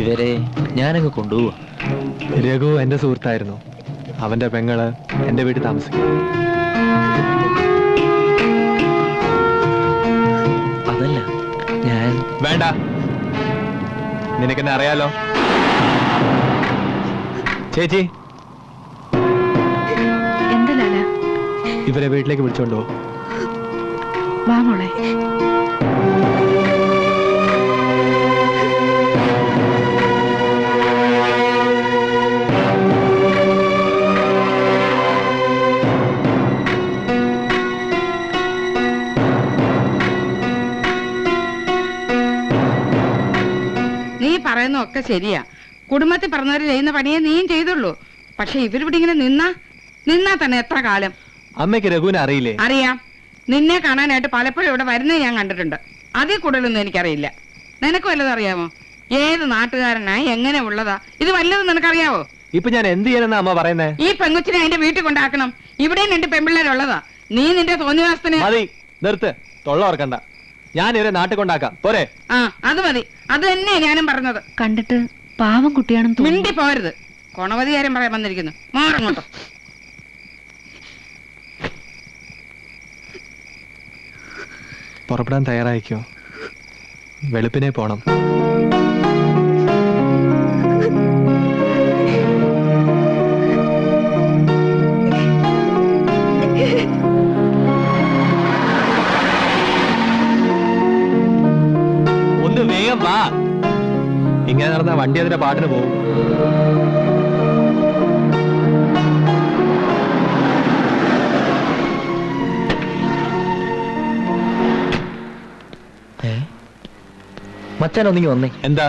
ഇവരെ ഞാനങ്ങ് കൊണ്ടുപോവാ. രഘു എന്റെ സുഹൃത്തായിരുന്നു. അവന്റെ പെങ്ങള് എന്റെ വീട്ടിൽ താമസിക്കും. അതല്ല, ഞാൻ വേണ്ട, നിനക്കെന്നെ അറിയാലോ. ചേച്ചി, എന്താ ലാല? ഇവരെ വീട്ടിലേക്ക് വിളിച്ചോണ്ടോ? വാ മോളെ. നീ പറയുന്നതൊക്കെ ശരിയാ. കുടുംബത്തിൽ പറഞ്ഞവർ ചെയ്യുന്ന പണിയെ നീയും ചെയ്തുള്ളൂ. പക്ഷെ ഇവരിവിടെ ഇങ്ങനെ നിന്നാ തന്നെ എത്ര കാലം? അമ്മയ്ക്ക് രഘുവിനെ അറിയില്ലേ? അറിയാം. നിന്നെ കാണാനായിട്ട് പലപ്പോഴും ഇവിടെ വരുന്നത് ഞാൻ കണ്ടിട്ടുണ്ട്. അതിൽ കൂടുതലൊന്നും എനിക്കറിയില്ല. നിനക്ക് വല്ലതും അറിയാമോ? ഏത് നാട്ടുകാരനായി എങ്ങനെ ഉള്ളതാ ഇത് വല്ലതും നിനക്കറിയാവോ? ഇപ്പൊ ഞാൻ എന്ത് ചെയ്യാനെന്നാ അമ്മ പറയുന്നേ? ഈ പെങ്കുച്ചിനെ അതിന്റെ വീട്ടിൽ കൊണ്ടാക്കണം. ഇവിടെയും 2 പെൺപിള്ളേരുള്ളതാ. നീ നിന്റെ തോന്നിവാസത്തിന് മതി, നിർത്ത്, തൊള്ള ഓർക്കണ്ട. ഞാൻ ഇവരെ നാട്ടിൽ കൊണ്ടാക്കാം, പോരെ? ആ, അത് മതി. അത് തന്നെ ഞാനും പറഞ്ഞത്. കണ്ടിട്ട് പാവം കുട്ടിയാണെന്ന് തോന്നി. മിണ്ടി പോരുത്. കൊണവധികാരം പറയാൻ വന്നിരിക്കുന്നു. മാറങ്ങോട്ടോ. പുറപ്പെടാൻ തയ്യാറായിക്കോ. വെളുപ്പിനെ പോണം. ഒന്ന് വേഗം വാ. ഇങ്ങനെ നടന്ന വണ്ടി അതിന്റെ പാട്ടിന് പോകും. മച്ചാൻ ഒന്നിങ്ങി വന്നേ. എന്താ?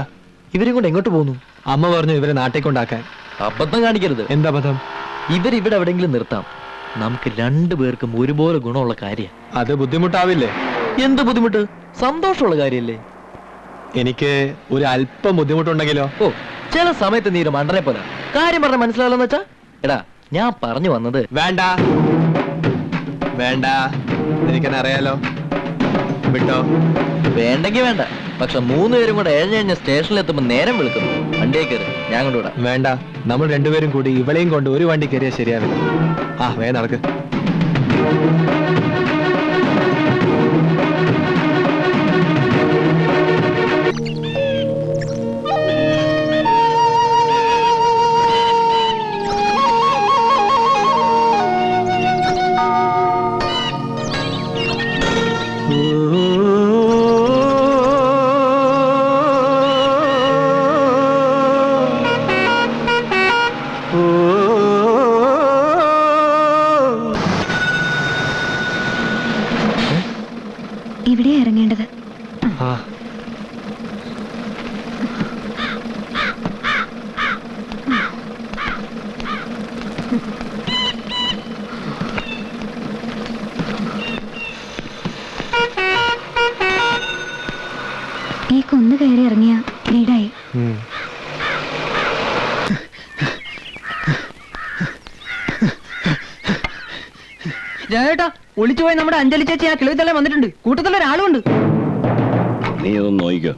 ഇവരും കൊണ്ട് എങ്ങോട്ട് പോകുന്നു? അമ്മ പറഞ്ഞു ഇവരെ നാട്ടിൽ കൊണ്ടാക്കാൻ. അബദ്ധം കാണിക്കരുത്. എന്താ അബദ്ധം? ഇവരിവിടെ എവിടെങ്കിലും നിർത്താം. നമുക്ക് 2 പേർക്കും ഒരുപോലെ ഗുണമുള്ള കാര്യം. അത് ബുദ്ധിമുട്ടാവില്ലേ? എന്ത് ബുദ്ധിമുട്ട്? സന്തോഷമുള്ള കാര്യല്ലേ. എനിക്ക് ഒരു അല്പം ബുദ്ധിമുട്ടുണ്ടെങ്കിലോ? ഓ, ചില സമയത്ത് നീ ഒരു മണ്ടനെ പോലെ കാര്യം പറഞ്ഞ മനസ്സിലാവല്ലെന്ന് വെച്ചാ. എടാ, ഞാൻ പറഞ്ഞു വന്നത്. വേണ്ട വേണ്ട, എനിക്കെന്നെ അറിയാലോ. വിട്ടോ? വേണ്ടെങ്കി വേണ്ട. പക്ഷെ 3 പേരും കൂടെ എഴഞ്ഞ സ്റ്റേഷനിൽ എത്തുമ്പോ നേരം വിളിക്കുന്നു. വണ്ടിയെ കയറി, ഞാൻ കൊണ്ടുവിടാം. വേണ്ട, നമ്മൾ 2 പേരും കൂടി ഇവളെയും കൊണ്ട് ഒരു വണ്ടി കയറിയാൽ ശരിയാവില്ല. ആ, വേഗം നടക്ക്. ഇവിടെ ഇറങ്ങേണ്ടത്. ആ, ഈ കുന്ന് കയറി ഇറങ്ങിയ വീടായി. ചേട്ടാ, ഒളിച്ചുപോയി നമ്മുടെ അഞ്ജലി ചേച്ചി ആ കിളിത്തല്ല വന്നിട്ടുണ്ട്. കൂട്ടത്തിൽ ഒരാളുണ്ട്. നീ ഒന്ന് നോയിക്കോ.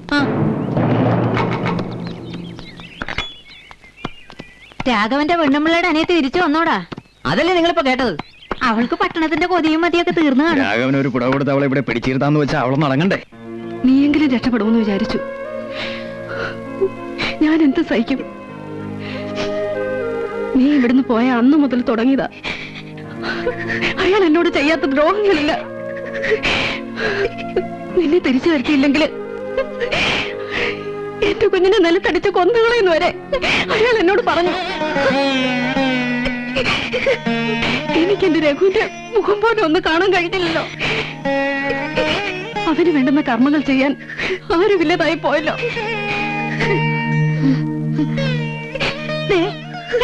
രാഘവന്റെ പെണ്ണുമ്പിള്ളയുടെ അനിയത്തി തിരിച്ചു വന്നോടാ. അതല്ലേ നിങ്ങളിപ്പോ കേട്ടത്? അവൾക്ക് പട്ടണത്തിന്റെ കൊതിയും മതിയൊക്കെ തീർന്നു കാണും. രാഘവൻ ഒരു പുടവ കൊടുത്ത് അവളെ ഇവിടെ പിടിച്ചിരുത്താന്ന് വെച്ചാൽ അവളൊന്ന് അടങ്ങണ്ടേ? നീയെങ്കിലും രക്ഷപ്പെടുമെന്ന് വിചാരിച്ചു. ഞാൻ എന്ത് സഹിക്കും? നീ ഇവിടുന്ന് പോയ അന്ന് മുതൽ തുടങ്ങിയതാ. അയാൾ എന്നോട് ചെയ്യാത്ത ദ്രോഹങ്ങളില്ല. നിന്നെ തിരിച്ചു വരുത്തിയില്ലെങ്കിൽ എന്റെ കുഞ്ഞിനെ നിലത്തടിച്ച് കൊന്നുകളയെന്ന് വരെ അയാൾ എന്നോട് പറഞ്ഞു. എനിക്ക് എന്റെ രഘുവിന്റെ മുഖം പോലെ ഒന്ന് കാണാൻ കഴിഞ്ഞില്ലല്ലോ. അവന് വേണ്ടുന്ന കർമ്മങ്ങൾ ചെയ്യാൻ ആരുമില്ലതായി പോയല്ലോ.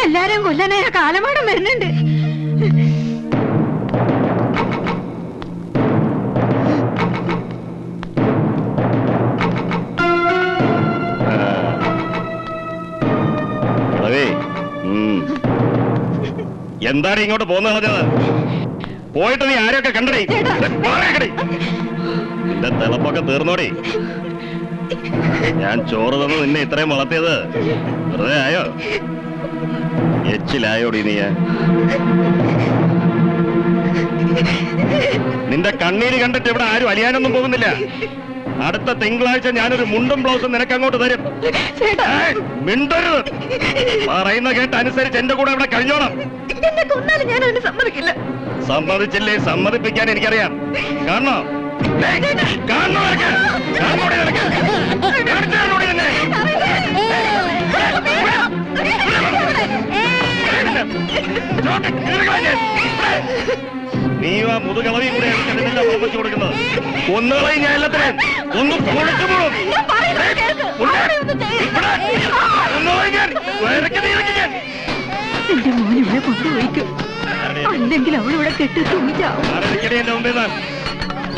എല്ലാരും കൊല്ലാനായ കാലമാടം വരുന്നുണ്ട്. എന്താണ് ഇങ്ങോട്ട് പോകുന്നത്? പോയിട്ട് നീ ആരെയൊക്കെ കണ്ടേ? നിന്റെ തിളപ്പൊക്കെ തീർന്നോടി. ഞാൻ ചോറ് തന്നു നിന്നെ ഇത്രയും വളർത്തിയത് വെറുതെ ആയോ? എച്ചിലായോടി നീ? നിന്റെ കണ്ണീര് കണ്ടിട്ട് ഇവിടെ ആരും അലിയാനൊന്നും പോകുന്നില്ല. അടുത്ത തിങ്കളാഴ്ച ഞാനൊരു മുണ്ടും ബ്ലൗസും നിനക്ക് അങ്ങോട്ട് തരും. ഏയ്, മിണ്ടരുത്. പറയുന്ന കേട്ട് അനുസരിച്ച് എന്റെ കൂടെ ഇവിടെ കഴിഞ്ഞോണം. സമ്മതിച്ചില്ലേ? സമ്മതിപ്പിക്കാൻ എനിക്കറിയാം. കാണണോ? കാണണോ നിനക്ക്? കാണണോടി നിനക്ക്? കാണിച്ചു തരണോടി എന്നെ? നീ ആ മുതുകളവി കൂടെ ഉറപ്പിച്ചു കൊടുക്കുന്നത്. ഒന്നുകളയും ഞാൻ എല്ലാത്തിനും ഒന്ന് പൊളിച്ചു പോകും. എന്റെ മോൻ ഇവിടെ കൊണ്ടുപോയിക്കും, അല്ലെങ്കിൽ അവൾ ഇവിടെ കെട്ടി തൂങ്ങിച്ചാവും. എന്റെ മുമ്പേ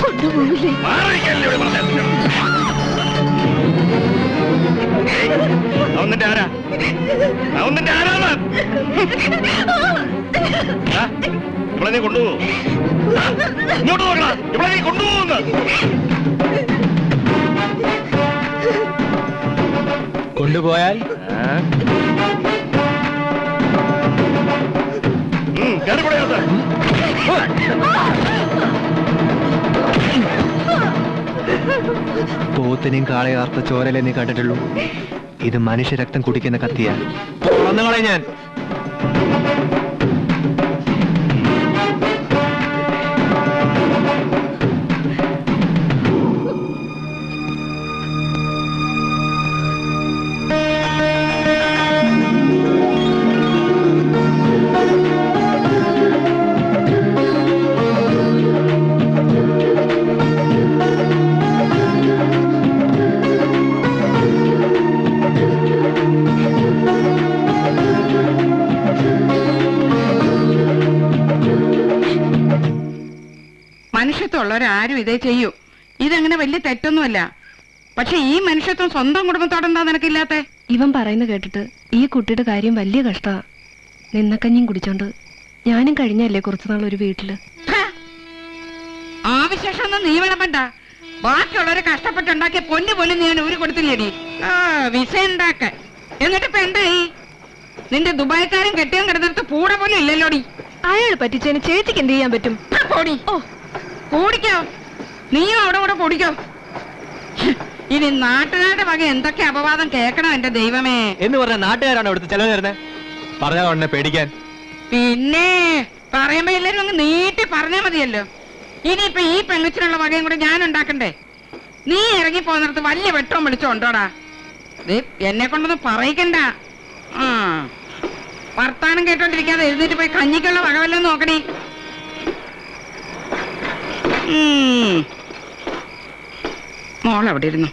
കൊണ്ടുപോകില്ലേ? അവൻ നിന്റെ ആരാ? അവൻ നിന്റെ ആരാണ്? ഇവിടെ നീ കൊണ്ടുപോകും. ഇങ്ങോട്ട് നോക്കണ, ഇവിടെ നീ കൊണ്ടുപോകുന്ന. കൊണ്ടുപോയാൽ കയറിക്കൂടെ? പോത്തിനെയും കാളയാർത്ത ചോരലെ നീ കണ്ടിട്ടുള്ളൂ. ഇത് മനുഷ്യരക്തം കുടിക്കുന്ന കത്തിയാ. വന്നുകളെ ഞാൻ. മനുഷ്യത്വമുള്ളവരാരും ഇതേ ചെയ്യൂ. ഇതങ്ങനെ വലിയ തെറ്റൊന്നുമല്ല. പക്ഷെ ഈ മനുഷ്യത്വം സ്വന്തം കുടുംബത്തോടെന്താ നിനക്കില്ലാത്ത? ഇവൻ പറയുന്ന കേട്ടിട്ട് ഈ കുട്ടിയുടെ കാര്യം വലിയ കഷ്ടാ. നിന്നക്കഞ്ഞിയും കുടിച്ചോണ്ട് ഞാനും കഴിഞ്ഞല്ലേ കുറച്ചുനാൾ ഒരു വീട്ടില്. ആവശ്യം നീ വേണപ്പണ്ട. ബാക്കിയുള്ളവരെ കഷ്ടപ്പെട്ടുണ്ടാക്കിയ പൊന്നു പോലും നീ ഊരി കൊടുത്തില്ലേടി. വിസ ഉണ്ടാക്കാൻ എന്നിട്ട് ഇപ്പൊ എന്തായി? നിന്റെ ദുബായ്ക്കാരും കെട്ടിയും കിടന്നിടത്ത് പൂട പോലും ഇല്ലല്ലോടി. അയാൾ പറ്റിച്ചതിന് ചേച്ചിക്ക് എന്ത് ചെയ്യാൻ പറ്റും? പൊടി പൊടിക്കോ, നീയും അവിടെ കൂടെ പൊടിക്കോ. ഇനി നാട്ടുകാരുടെ വക എന്തൊക്കെ അപവാദം കേൾക്കണം എന്റെ ദൈവമേ. എന്ന് പറഞ്ഞ നാട്ടുകാരാണ് ഇവിടുത്തെ ചെലവ് തരുന്നത്. പറഞ്ഞാ ഉടനെ പേടിക്കാൻ. പിന്നെ പറയുമ്പോ എല്ലാരും അങ്ങ് നീട്ടി പറഞ്ഞാ മതിയല്ലോ. ഇനിയിപ്പൊ ഈ പെങ്ങച്ചിനുള്ള വകയും കൂടെ ഞാൻ ഉണ്ടാക്കണ്ടേ? നീ ഇറങ്ങി പോകുന്നിടത്ത് വലിയ വെട്ടവും വിളിച്ചോണ്ടോടാ. എന്നെ കൊണ്ടൊന്നും പറയിക്കണ്ട. വർത്താനം കേട്ടോണ്ടിരിക്കാതെ എഴുന്നേറ്റ് പോയി കഞ്ഞിക്കുള്ള വക വല്ലതും നോക്കണേ. മോളവിടെ ഇരുന്നു.